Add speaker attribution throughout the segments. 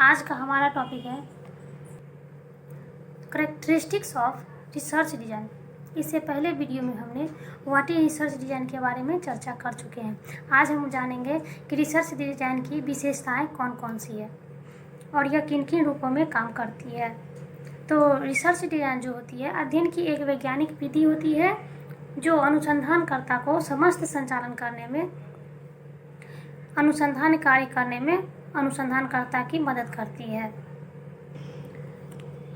Speaker 1: आज का हमारा टॉपिक है करेक्टरिस्टिक्स ऑफ रिसर्च डिज़ाइन। इससे पहले वीडियो में हमने व्हाट इज रिसर्च डिज़ाइन के बारे में चर्चा कर चुके हैं। आज हम जानेंगे कि रिसर्च डिज़ाइन की विशेषताएं कौन कौन सी है और यह किन किन रूपों में काम करती है। तो रिसर्च डिज़ाइन जो होती है अध्ययन की एक वैज्ञानिक विधि होती है जो अनुसंधानकर्ता को समस्त संचालन करने में, अनुसंधान कार्य करने में अनुसंधानकर्ता की मदद करती है।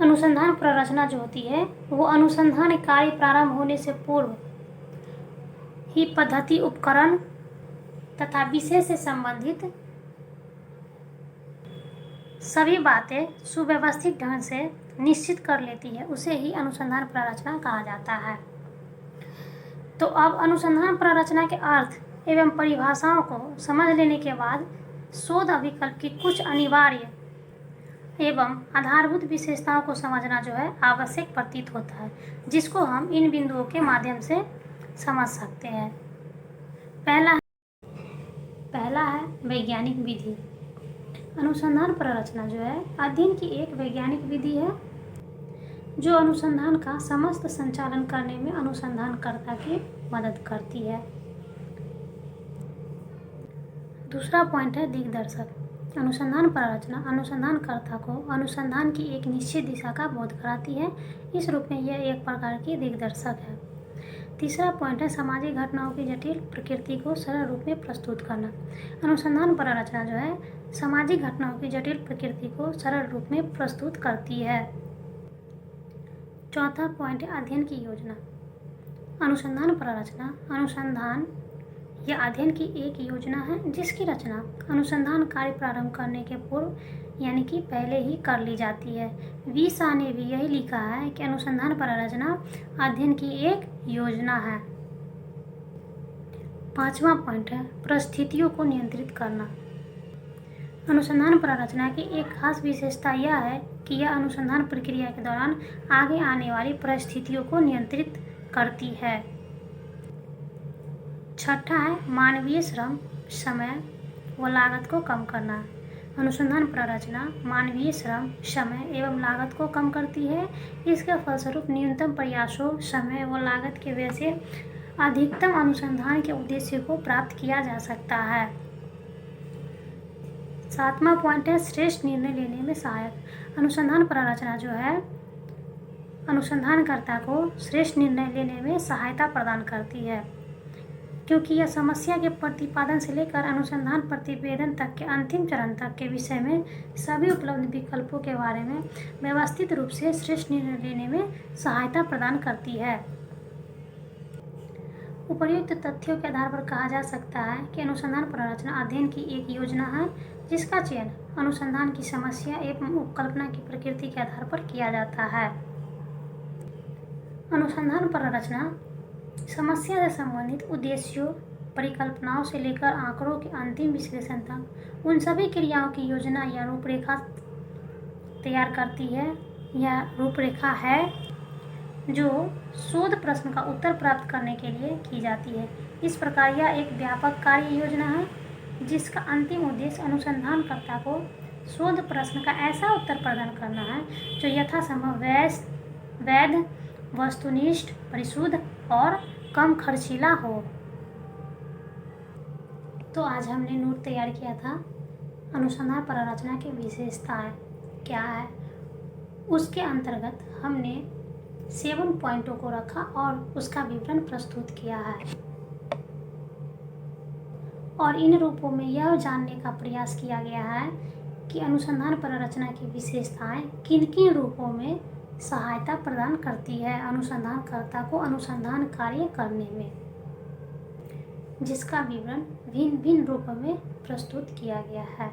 Speaker 1: अनुसंधान प्ररचना जो होती है वो अनुसंधान कार्य प्रारंभ होने से पूर्व ही पद्धति, उपकरण तथा विषय से संबंधित सभी बातें सुव्यवस्थित ढंग से निश्चित कर लेती है, उसे ही अनुसंधान प्ररचना कहा जाता है। तो अब अनुसंधान प्ररचना के अर्थ एवं परिभाषाओं को समझ लेने के बाद शोध अभिकल्प की कुछ अनिवार्य एवं आधारभूत विशेषताओं को समझना जो है आवश्यक प्रतीत होता है, जिसको हम इन बिंदुओं के माध्यम से समझ सकते हैं। पहला है वैज्ञानिक विधि। अनुसंधान प्ररचना जो है अध्ययन की एक वैज्ञानिक विधि है जो अनुसंधान का समस्त संचालन करने में अनुसंधानकर्ता की मदद करती है। दूसरा पॉइंट है दिग्दर्शक। अनुसंधान प्ररचना अनुसंधानकर्ता को अनुसंधान की एक निश्चित दिशा का बोध कराती है। इस रूप में यह एक प्रकार की दिग्दर्शक है। तीसरा पॉइंट है सामाजिक घटनाओं की जटिल प्रकृति को सरल रूप में प्रस्तुत करना। अनुसंधान प्ररचना जो है सामाजिक घटनाओं की जटिल प्रकृति को सरल रूप में प्रस्तुत करती है। चौथा पॉइंट है अध्ययन की योजना। अनुसंधान प्ररचना अनुसंधान यह अध्ययन की एक योजना है जिसकी रचना अनुसंधान कार्य प्रारंभ करने के पूर्व यानी कि पहले ही कर ली जाती है। वी शाह ने भी यही लिखा है कि अनुसंधान प्ररचना अध्ययन की एक योजना है। पांचवा पॉइंट है परिस्थितियों को नियंत्रित करना। अनुसंधान प्ररचना की एक खास विशेषता यह है कि यह अनुसंधान प्रक्रिया के दौरान आगे आने वाली परिस्थितियों को नियंत्रित करती है। छठा है मानवीय श्रम, समय व लागत को कम करना। अनुसंधान प्ररचना मानवीय श्रम, समय एवं लागत को कम करती है। इसके फलस्वरूप न्यूनतम प्रयासों, समय व लागत के व्यय से अधिकतम अनुसंधान के उद्देश्य को प्राप्त किया जा सकता है। सातवां पॉइंट है श्रेष्ठ निर्णय लेने में सहायक। अनुसंधान प्ररचना जो है अनुसंधानकर्ता को श्रेष्ठ निर्णय लेने में सहायता प्रदान करती है, क्योंकि यह समस्या के प्रतिपादन से लेकर अनुसंधान प्रतिवेदन तक के अंतिम चरण तक के विषय में सभी उपलब्ध विकल्पों के बारे में व्यवस्थित रूप से श्रेष्ठ निर्णय लेने में सहायता प्रदान करती है। उपर्युक्त तथ्यों के आधार पर कहा जा सकता है कि अनुसंधान प्ररचना अध्ययन की एक योजना है जिसका चयन अनुसंधान की समस्या एवं उपकल्पना की प्रकृति के आधार पर किया जाता है। अनुसंधान प्ररचना समस्या से संबंधित उद्देश्यों, परिकल्पनाओं से लेकर आंकड़ों के अंतिम विश्लेषण तक उन सभी क्रियाओं की योजना या रूपरेखा तैयार करती है। यह रूपरेखा है जो शोध प्रश्न का उत्तर प्राप्त करने के लिए की जाती है। इस प्रकार यह एक व्यापक कार्य योजना है जिसका अंतिम उद्देश्य अनुसंधानकर्ता को शोध प्रश्न का ऐसा उत्तर प्रदान करना है जो यथासंभव वैध, वस्तुनिष्ठ, परिशुद्ध और कम खर्चीला हो। तो आज हमने नोट तैयार किया था अनुसंधान प्ररचना की विशेषताएं क्या है। उसके अंतर्गत हमने 7 पॉइंटों को रखा और उसका विवरण प्रस्तुत किया है और इन रूपों में यह जानने का प्रयास किया गया है कि अनुसंधान प्ररचना की विशेषताएं किन किन रूपों में सहायता प्रदान करती है अनुसंधानकर्ता को अनुसंधान कार्य करने में, जिसका विवरण भिन्न भिन्न रूपों में प्रस्तुत किया गया है।